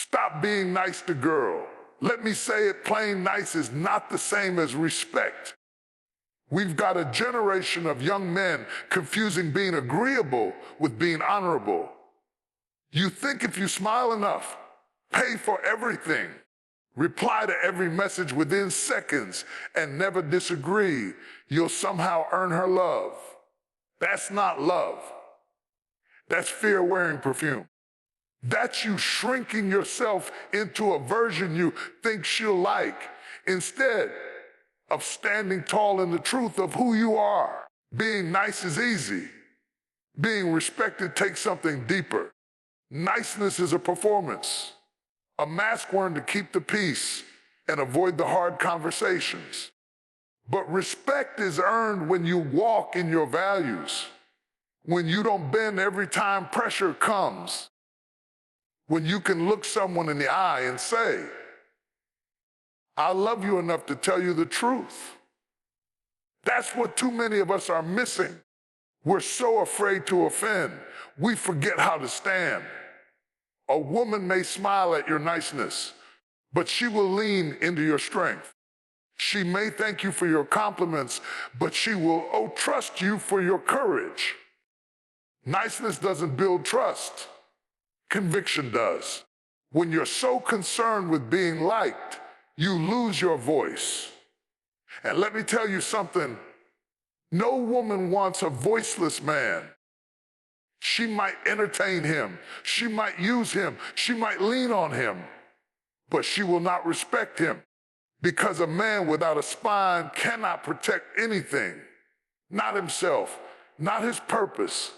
Stop being nice to girl. Let me say it plain, nice is not the same as respect. We've got a generation of young men confusing being agreeable with being honorable. You think if you smile enough, pay for everything, reply to every message within seconds, and never disagree, you'll somehow earn her love. That's not love. That's fear wearing perfume. That's you shrinking yourself into a version you think she'll like, instead of standing tall in the truth of who you are. Being nice is easy. Being respected takes something deeper. Niceness is a performance, a mask worn to keep the peace and avoid the hard conversations. But respect is earned when you walk in your values, when you don't bend every time pressure comes, when you can look someone in the eye and say, I love you enough to tell you the truth. That's what too many of us are missing. We're so afraid to offend, we forget how to stand. A woman may smile at your niceness, but she will lean into your strength. She may thank you for your compliments, but she will trust you for your courage. Niceness doesn't build trust. Conviction does. When you're so concerned with being liked, you lose your voice. And let me tell you something, no woman wants a voiceless man. She might entertain him, she might use him, she might lean on him, but she will not respect him, because a man without a spine cannot protect anything, not himself, not his purpose,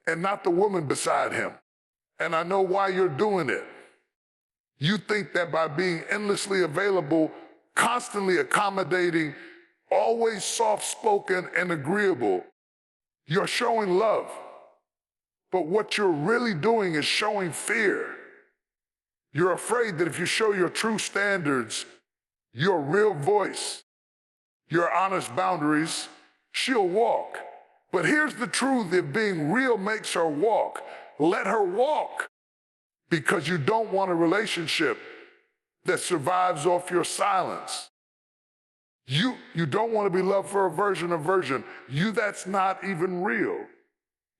and not the woman beside him. And I know why you're doing it. You think that by being endlessly available, constantly accommodating, always soft-spoken and agreeable, you're showing love. But what you're really doing is showing fear. You're afraid that if you show your true standards, your real voice, your honest boundaries, she'll walk. But here's the truth, if being real makes her walk, let her walk. Because you don't want a relationship that survives off your silence. You don't want to be loved for a version of version. That's not even real.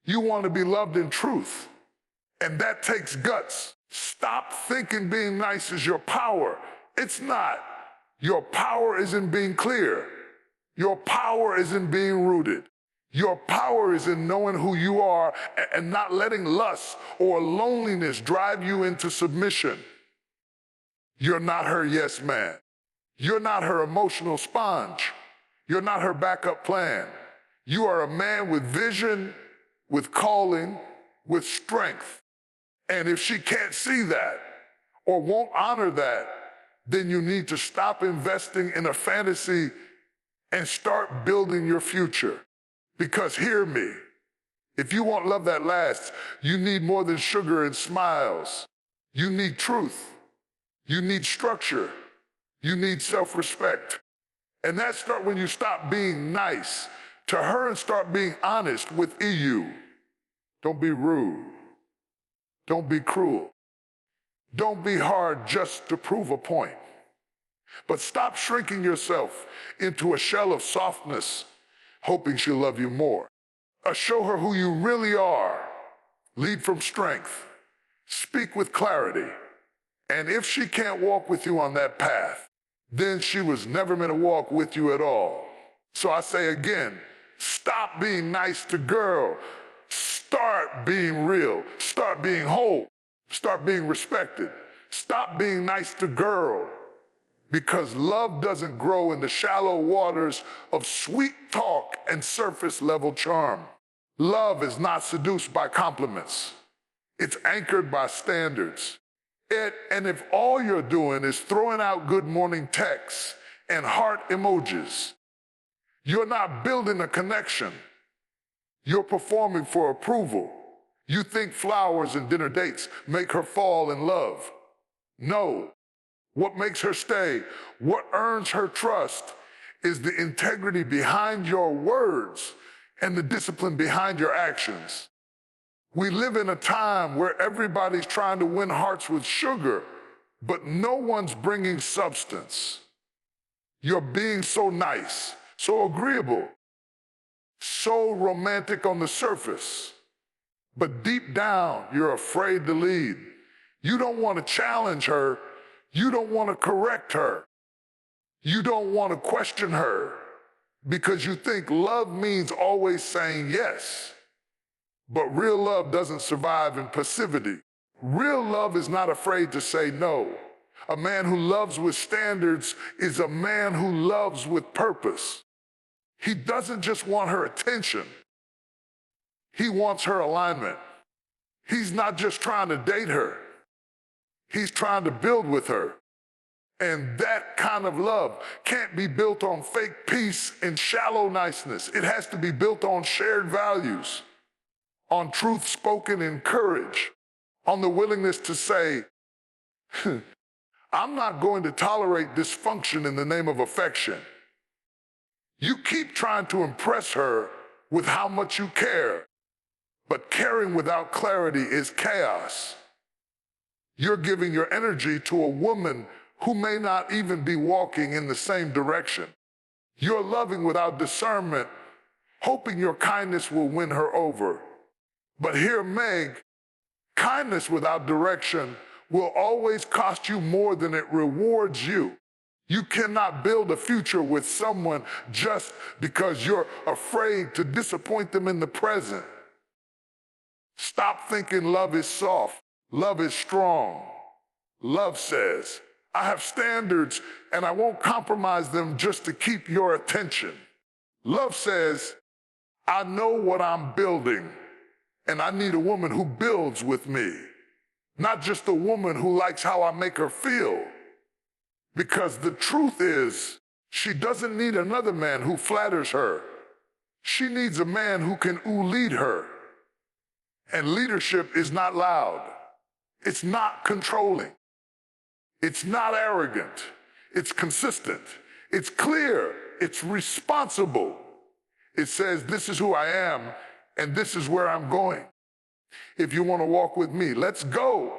You want to be loved in truth, and that takes guts. Stop thinking being nice is your power. It's not. Your power is in being clear. Your power is in being rooted. Your power is in knowing who you are and not letting lust or loneliness drive you into submission. You're not her yes man. You're not her emotional sponge. You're not her backup plan. You are a man with vision, with calling, with strength. And if she can't see that or won't honor that, then you need to stop investing in a fantasy and start building your future. Because hear me, if you want love that lasts, you need more than sugar and smiles. You need truth. You need structure. You need self-respect. And that starts when you stop being nice to her and start being honest with you. Don't be rude. Don't be cruel. Don't be hard just to prove a point. But stop shrinking yourself into a shell of softness, hoping she'll love you more. Show her who you really are. Lead from strength. Speak with clarity. And if she can't walk with you on that path, then she was never meant to walk with you at all. So I say again, stop being nice to girl. Start being real. Start being whole. Start being respected. Stop being nice to girl. Because love doesn't grow in the shallow waters of sweet talk and surface-level charm. Love is not seduced by compliments. It's anchored by standards. And if all you're doing is throwing out good morning texts and heart emojis, you're not building a connection. You're performing for approval. You think flowers and dinner dates make her fall in love. No. What makes her stay, what earns her trust, is the integrity behind your words and the discipline behind your actions. We live in a time where everybody's trying to win hearts with sugar, but no one's bringing substance. You're being so nice, so agreeable, so romantic on the surface, but deep down, you're afraid to lead. You don't want to challenge her. You don't want to correct her. You don't want to question her because you think love means always saying yes. But real love doesn't survive in passivity. Real love is not afraid to say no. A man who loves with standards is a man who loves with purpose. He doesn't just want her attention. He wants her alignment. He's not just trying to date her. He's trying to build with her. And that kind of love can't be built on fake peace and shallow niceness. It has to be built on shared values, on truth spoken in courage, on the willingness to say, I'm not going to tolerate dysfunction in the name of affection. You keep trying to impress her with how much you care, but caring without clarity is chaos. You're giving your energy to a woman who may not even be walking in the same direction. You're loving without discernment, hoping your kindness will win her over. But hear Meg, kindness without direction will always cost you more than it rewards you. You cannot build a future with someone just because you're afraid to disappoint them in the present. Stop thinking love is soft. Love is strong. Love says, I have standards and I won't compromise them just to keep your attention. Love says, I know what I'm building and I need a woman who builds with me, not just a woman who likes how I make her feel. Because the truth is, she doesn't need another man who flatters her. She needs a man who can lead her. And leadership is not loud. It's not controlling. It's not arrogant. It's consistent. It's clear. It's responsible. It says, this is who I am, and this is where I'm going. If you want to walk with me, let's go.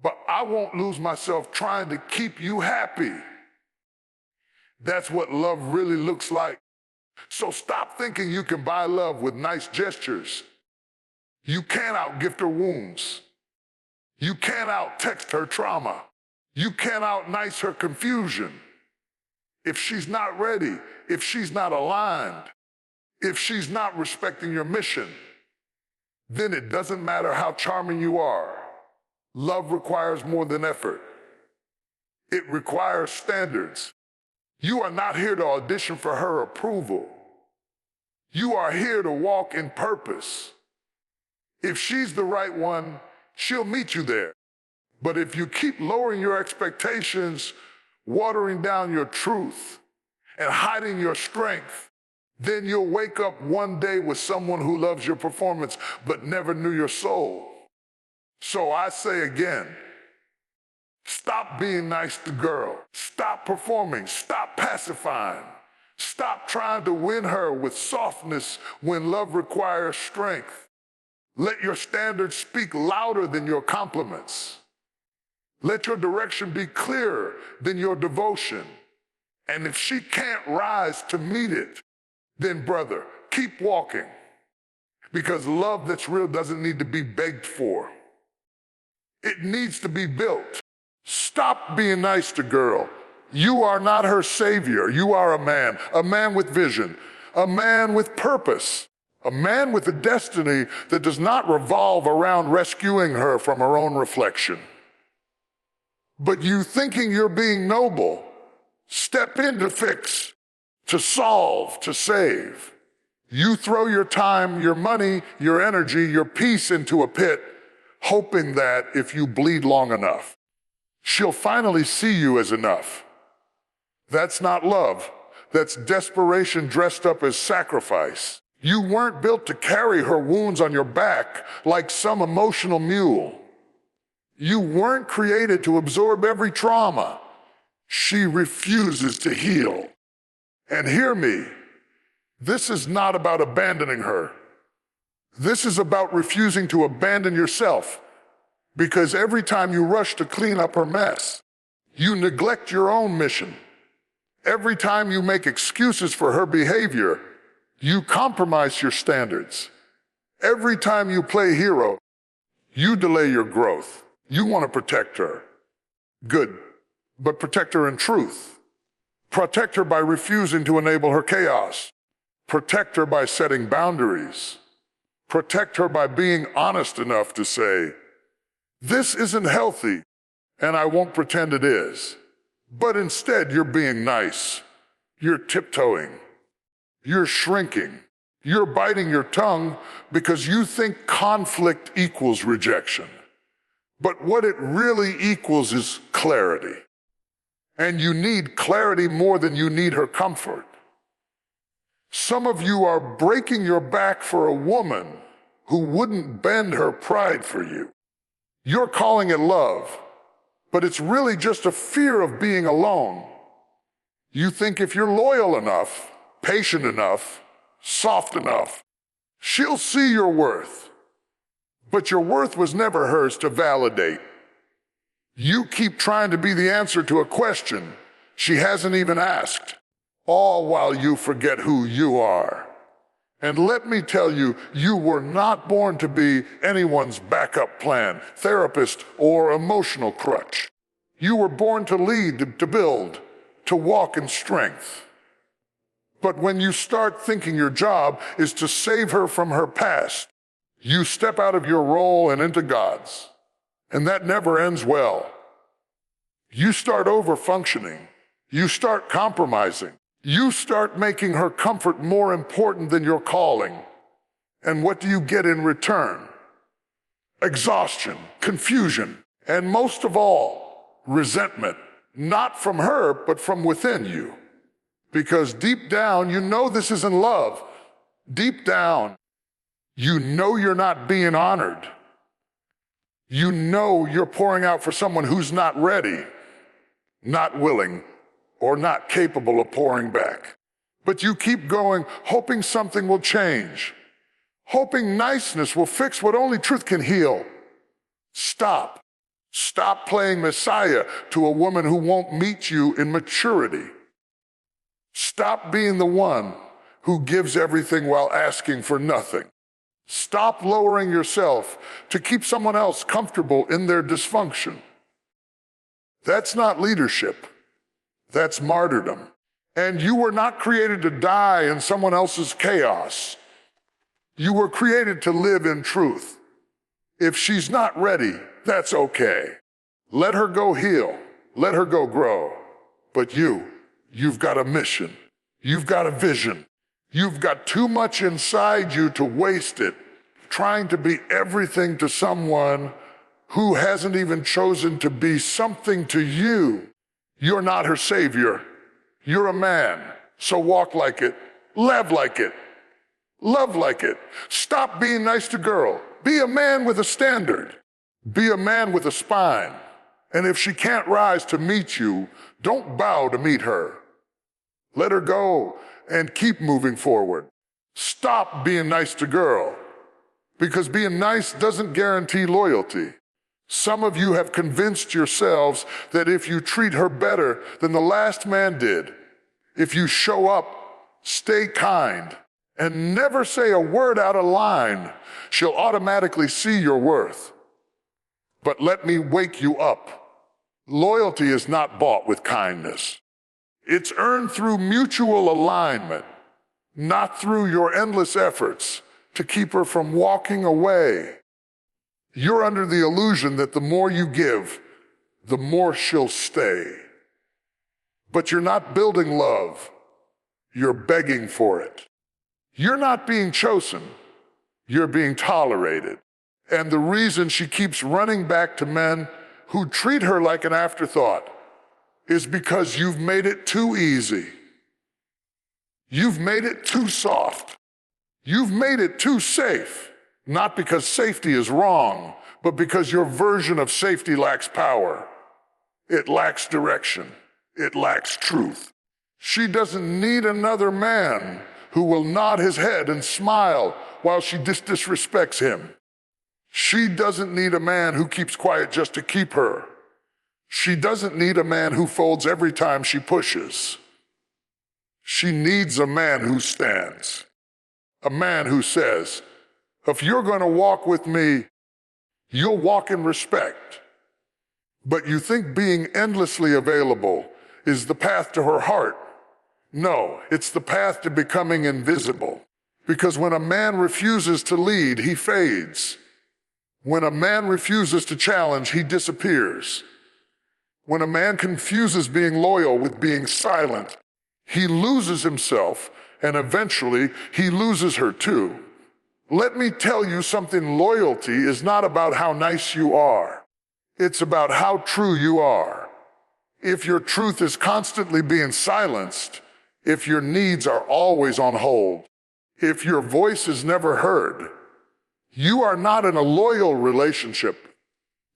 But I won't lose myself trying to keep you happy. That's what love really looks like. So stop thinking you can buy love with nice gestures. You can't outgift her wounds. You can't out-text her trauma. You can't out-nice her confusion. If she's not ready, if she's not aligned, if she's not respecting your mission, then it doesn't matter how charming you are. Love requires more than effort. It requires standards. You are not here to audition for her approval. You are here to walk in purpose. If she's the right one, she'll meet you there. But if you keep lowering your expectations, watering down your truth, and hiding your strength, then you'll wake up one day with someone who loves your performance but never knew your soul. So I say again, stop being nice to girl. Stop performing. Stop pacifying. Stop trying to win her with softness when love requires strength. Let your standards speak louder than your compliments. Let your direction be clearer than your devotion. And if she can't rise to meet it, then brother, keep walking. Because love that's real doesn't need to be begged for. It needs to be built. Stop being nice to girl. You are not her savior. You are a man with vision, a man with purpose, a man with a destiny that does not revolve around rescuing her from her own reflection. But you thinking you're being noble, step in to fix, to solve, to save. You throw your time, your money, your energy, your peace into a pit, hoping that if you bleed long enough, she'll finally see you as enough. That's not love. That's desperation dressed up as sacrifice. You weren't built to carry her wounds on your back like some emotional mule. You weren't created to absorb every trauma. She refuses to heal. And hear me, this is not about abandoning her. This is about refusing to abandon yourself. Because every time you rush to clean up her mess, you neglect your own mission. Every time you make excuses for her behavior, you compromise your standards. Every time you play hero, you delay your growth. You want to protect her. Good, but protect her in truth. Protect her by refusing to enable her chaos. Protect her by setting boundaries. Protect her by being honest enough to say, "This isn't healthy, and I won't pretend it is." But instead, you're being nice. You're tiptoeing. You're shrinking. You're biting your tongue because you think conflict equals rejection. But what it really equals is clarity. And you need clarity more than you need her comfort. Some of you are breaking your back for a woman who wouldn't bend her pride for you. You're calling it love, but it's really just a fear of being alone. You think if you're loyal enough, patient enough, soft enough, she'll see your worth. But your worth was never hers to validate. You keep trying to be the answer to a question she hasn't even asked, all while you forget who you are. And let me tell you, you were not born to be anyone's backup plan, therapist, or emotional crutch. You were born to lead, to build, to walk in strength. But when you start thinking your job is to save her from her past, you step out of your role and into God's. And that never ends well. You start over-functioning. You start compromising. You start making her comfort more important than your calling. And what do you get in return? Exhaustion, confusion, and most of all, resentment. Not from her, but from within you. Because deep down, you know this isn't love. Deep down, you know you're not being honored. You know you're pouring out for someone who's not ready, not willing, or not capable of pouring back. But you keep going, hoping something will change, hoping niceness will fix what only truth can heal. Stop. Stop playing Messiah to a woman who won't meet you in maturity. Stop being the one who gives everything while asking for nothing. Stop lowering yourself to keep someone else comfortable in their dysfunction. That's not leadership. That's martyrdom. And you were not created to die in someone else's chaos. You were created to live in truth. If she's not ready, that's okay. Let her go heal. Let her go grow. But you've got a mission. You've got a vision. You've got too much inside you to waste it trying to be everything to someone who hasn't even chosen to be something to you. You're not her savior. You're a man. So walk like it. Live like it. Love like it. Stop being nice to girl. Be a man with a standard. Be a man with a spine. And if she can't rise to meet you, don't bow to meet her. Let her go and keep moving forward. Stop being nice to girl, because being nice doesn't guarantee loyalty. Some of you have convinced yourselves that if you treat her better than the last man did, if you show up, stay kind, and never say a word out of line, she'll automatically see your worth. But let me wake you up. Loyalty is not bought with kindness. It's earned through mutual alignment, not through your endless efforts to keep her from walking away. You're under the illusion that the more you give, the more she'll stay. But you're not building love. You're begging for it. You're not being chosen. You're being tolerated. And the reason she keeps running back to men who treat her like an afterthought is because you've made it too easy. You've made it too soft. You've made it too safe. Not because safety is wrong, but because your version of safety lacks power. It lacks direction. It lacks truth. She doesn't need another man who will nod his head and smile while she disrespects him. She doesn't need a man who keeps quiet just to keep her. She doesn't need a man who folds every time she pushes. She needs a man who stands. A man who says, if you're going to walk with me, you'll walk in respect. But you think being endlessly available is the path to her heart. No, it's the path to becoming invisible. Because when a man refuses to lead, he fades. When a man refuses to challenge, he disappears. When a man confuses being loyal with being silent, he loses himself, and eventually he loses her too. Let me tell you something, loyalty is not about how nice you are. It's about how true you are. If your truth is constantly being silenced, if your needs are always on hold, if your voice is never heard, you are not in a loyal relationship.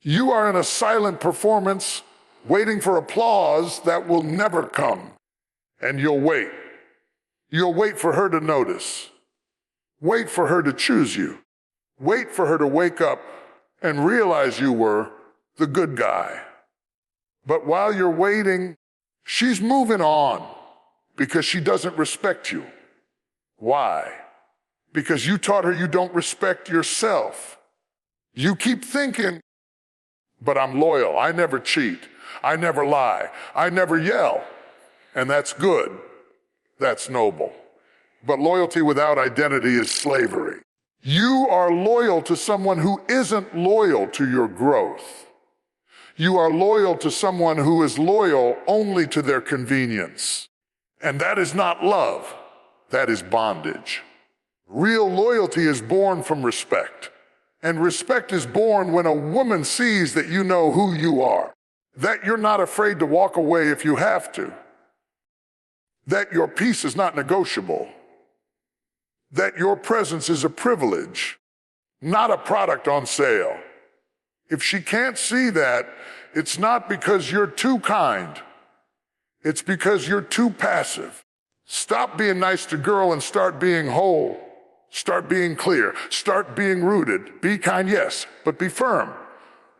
You are in a silent performance, waiting for applause that will never come. And you'll wait. You'll wait for her to notice. Wait for her to choose you. Wait for her to wake up and realize you were the good guy. But while you're waiting, she's moving on because she doesn't respect you. Why? Because you taught her you don't respect yourself. You keep thinking, but I'm loyal. I never cheat. I never lie. I never yell. And that's good. That's noble. But loyalty without identity is slavery. You are loyal to someone who isn't loyal to your growth. You are loyal to someone who is loyal only to their convenience. And that is not love. That is bondage. Real loyalty is born from respect. And respect is born when a woman sees that you know who you are, that you're not afraid to walk away if you have to, that your peace is not negotiable, that your presence is a privilege, not a product on sale. If she can't see that, it's not because you're too kind. It's because you're too passive. Stop being nice to girl and start being whole. Start being clear. Start being rooted. Be kind, yes, but be firm.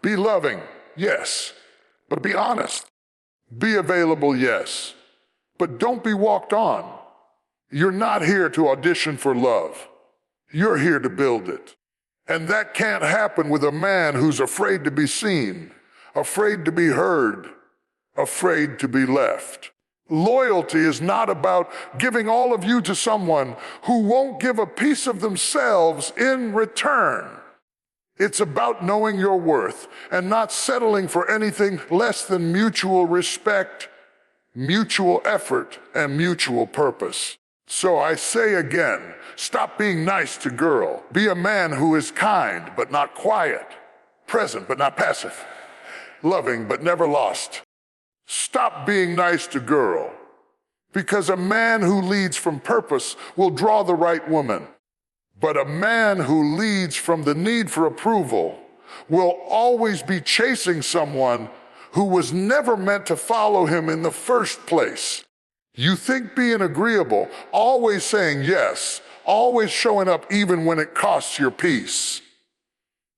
Be loving, yes, but be honest. Be available, yes, but don't be walked on. You're not here to audition for love. You're here to build it. And that can't happen with a man who's afraid to be seen, afraid to be heard, afraid to be left. Loyalty is not about giving all of you to someone who won't give a piece of themselves in return. It's about knowing your worth and not settling for anything less than mutual respect, mutual effort, and mutual purpose. So I say again, stop being nice to girl. Be a man who is kind but not quiet, present but not passive, loving but never lost. Stop being nice to girl, because a man who leads from purpose will draw the right woman. But a man who leads from the need for approval will always be chasing someone who was never meant to follow him in the first place. You think being agreeable, always saying yes, always showing up even when it costs your peace,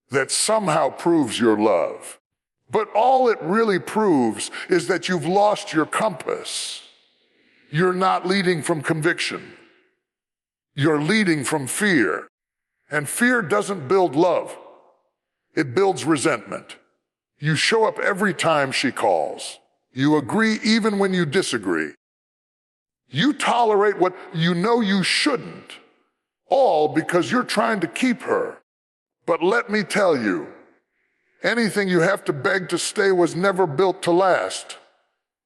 that somehow proves your love. But all it really proves is that you've lost your compass. You're not leading from conviction. You're leading from fear. And fear doesn't build love. It builds resentment. You show up every time she calls. You agree even when you disagree. You tolerate what you know you shouldn't, all because you're trying to keep her. But let me tell you, anything you have to beg to stay was never built to last.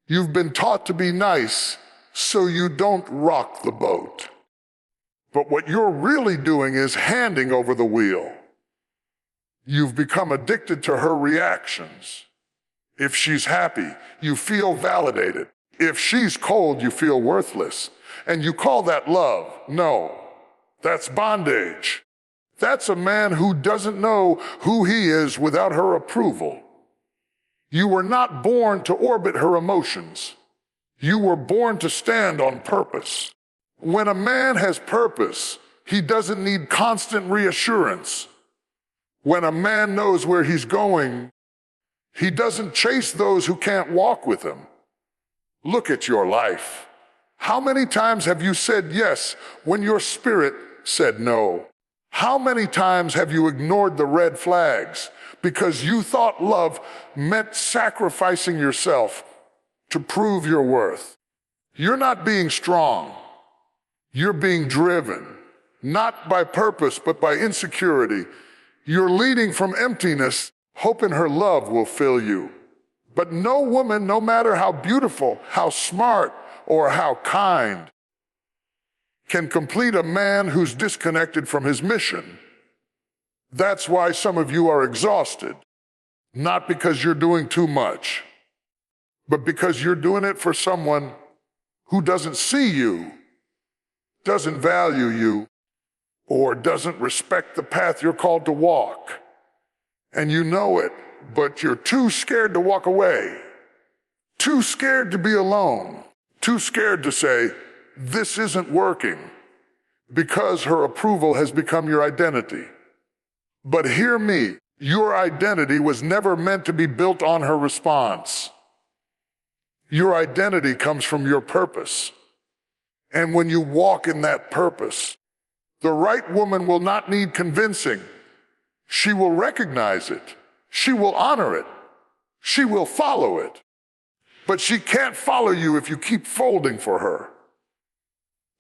You've been taught to be nice, so you don't rock the boat. But what you're really doing is handing over the wheel. You've become addicted to her reactions. If she's happy, you feel validated. If she's cold, you feel worthless. And you call that love. No, that's bondage. That's a man who doesn't know who he is without her approval. You were not born to orbit her emotions. You were born to stand on purpose. When a man has purpose, he doesn't need constant reassurance. When a man knows where he's going, he doesn't chase those who can't walk with him. Look at your life. How many times have you said yes when your spirit said no? How many times have you ignored the red flags because you thought love meant sacrificing yourself to prove your worth? You're not being strong. You're being driven, not by purpose, but by insecurity. You're leading from emptiness, hoping her love will fill you. But no woman, no matter how beautiful, how smart, or how kind, can complete a man who's disconnected from his mission. That's why some of you are exhausted, not because you're doing too much, but because you're doing it for someone who doesn't see you, doesn't value you, or doesn't respect the path you're called to walk. And you know it, but you're too scared to walk away, too scared to be alone, too scared to say, this isn't working, because her approval has become your identity. But hear me, your identity was never meant to be built on her response. Your identity comes from your purpose. And when you walk in that purpose, the right woman will not need convincing. She will recognize it. She will honor it. She will follow it. But she can't follow you if you keep folding for her.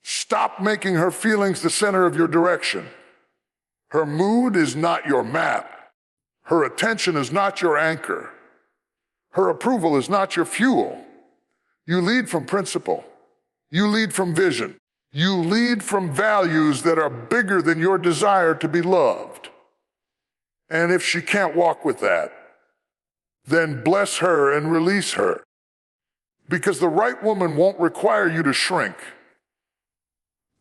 Stop making her feelings the center of your direction. Her mood is not your map. Her attention is not your anchor. Her approval is not your fuel. You lead from principle. You lead from vision. You lead from values that are bigger than your desire to be loved. And if she can't walk with that, then bless her and release her. Because the right woman won't require you to shrink.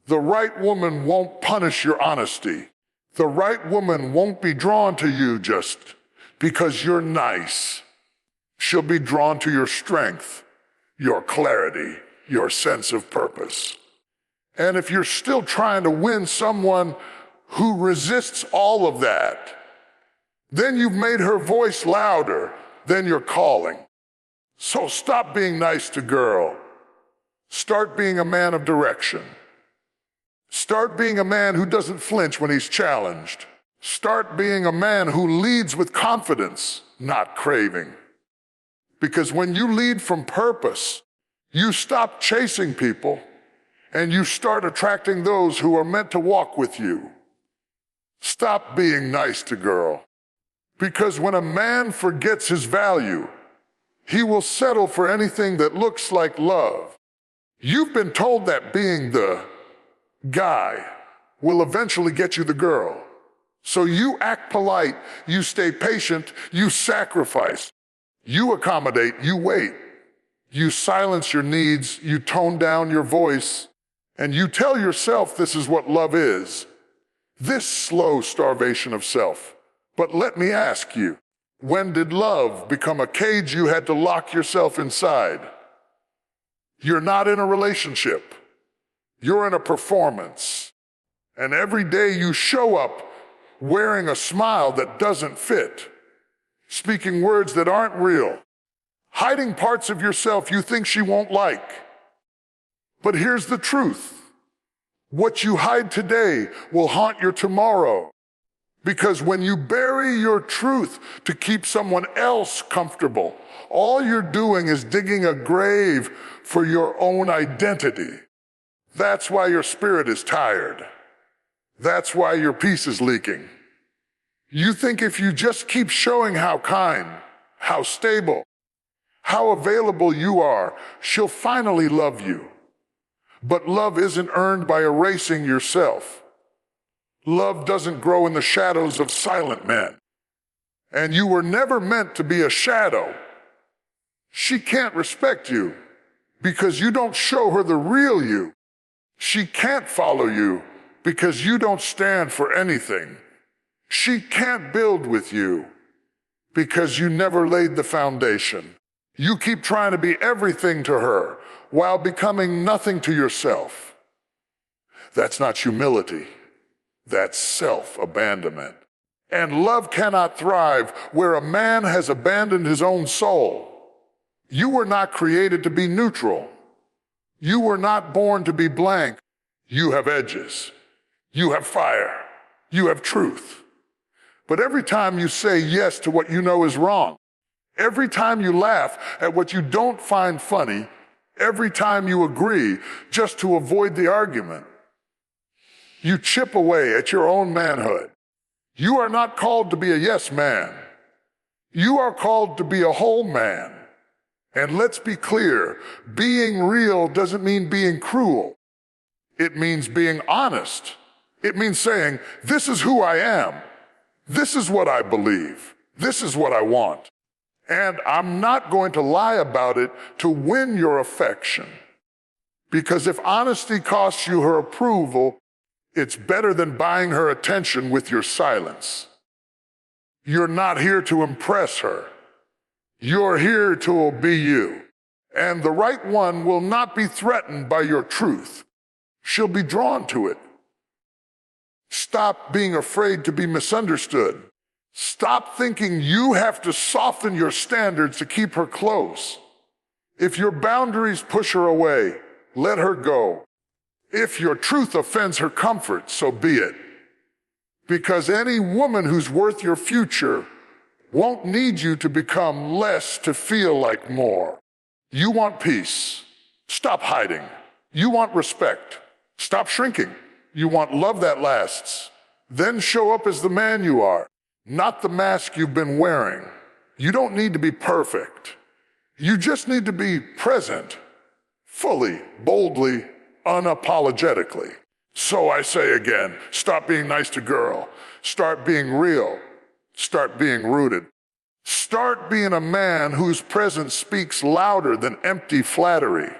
The right woman won't punish your honesty. The right woman won't be drawn to you just because you're nice. She'll be drawn to your strength, your clarity, your sense of purpose. And if you're still trying to win someone who resists all of that, then you've made her voice louder than your calling. So stop being nice to girl. Start being a man of direction. Start being a man who doesn't flinch when he's challenged. Start being a man who leads with confidence, not craving. Because when you lead from purpose, you stop chasing people and you start attracting those who are meant to walk with you. Stop being nice to girl. Because when a man forgets his value, he will settle for anything that looks like love. You've been told that being the guy will eventually get you the girl. So you act polite, you stay patient, you sacrifice, you accommodate, you wait. You silence your needs, you tone down your voice, and you tell yourself this is what love is. This slow starvation of self. But let me ask you, when did love become a cage you had to lock yourself inside? You're not in a relationship. You're in a performance. And every day you show up wearing a smile that doesn't fit, speaking words that aren't real, hiding parts of yourself you think she won't like. But here's the truth. What you hide today will haunt your tomorrow. Because when you bury your truth to keep someone else comfortable, all you're doing is digging a grave for your own identity. That's why your spirit is tired. That's why your peace is leaking. You think if you just keep showing how kind, how stable, how available you are, she'll finally love you. But love isn't earned by erasing yourself. Love doesn't grow in the shadows of silent men. And you were never meant to be a shadow. She can't respect you because you don't show her the real you. She can't follow you because you don't stand for anything. She can't build with you because you never laid the foundation. You keep trying to be everything to her while becoming nothing to yourself. That's not humility. That's self-abandonment. And love cannot thrive where a man has abandoned his own soul. You were not created to be neutral. You were not born to be blank. You have edges. You have fire. You have truth. But every time you say yes to what you know is wrong, every time you laugh at what you don't find funny, every time you agree just to avoid the argument, you chip away at your own manhood. You are not called to be a yes man. You are called to be a whole man. And let's be clear, being real doesn't mean being cruel. It means being honest. It means saying, this is who I am. This is what I believe. This is what I want. And I'm not going to lie about it to win your affection. Because if honesty costs you her approval, it's better than buying her attention with your silence. You're not here to impress her. You're here to be you. And the right one will not be threatened by your truth. She'll be drawn to it. Stop being afraid to be misunderstood. Stop thinking you have to soften your standards to keep her close. If your boundaries push her away, let her go. If your truth offends her comfort, so be it. Because any woman who's worth your future won't need you to become less to feel like more. You want peace. Stop hiding. You want respect. Stop shrinking. You want love that lasts. Then show up as the man you are, not the mask you've been wearing. You don't need to be perfect. You just need to be present, fully, boldly, unapologetically. So I say again, stop being nice to girl. Start being real. Start being rooted. Start being a man whose presence speaks louder than empty flattery.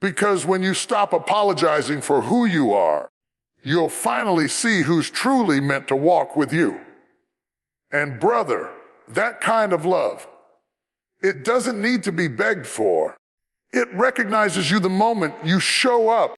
Because when you stop apologizing for who you are, you'll finally see who's truly meant to walk with you. And brother, that kind of love, it doesn't need to be begged for. It recognizes you the moment you show up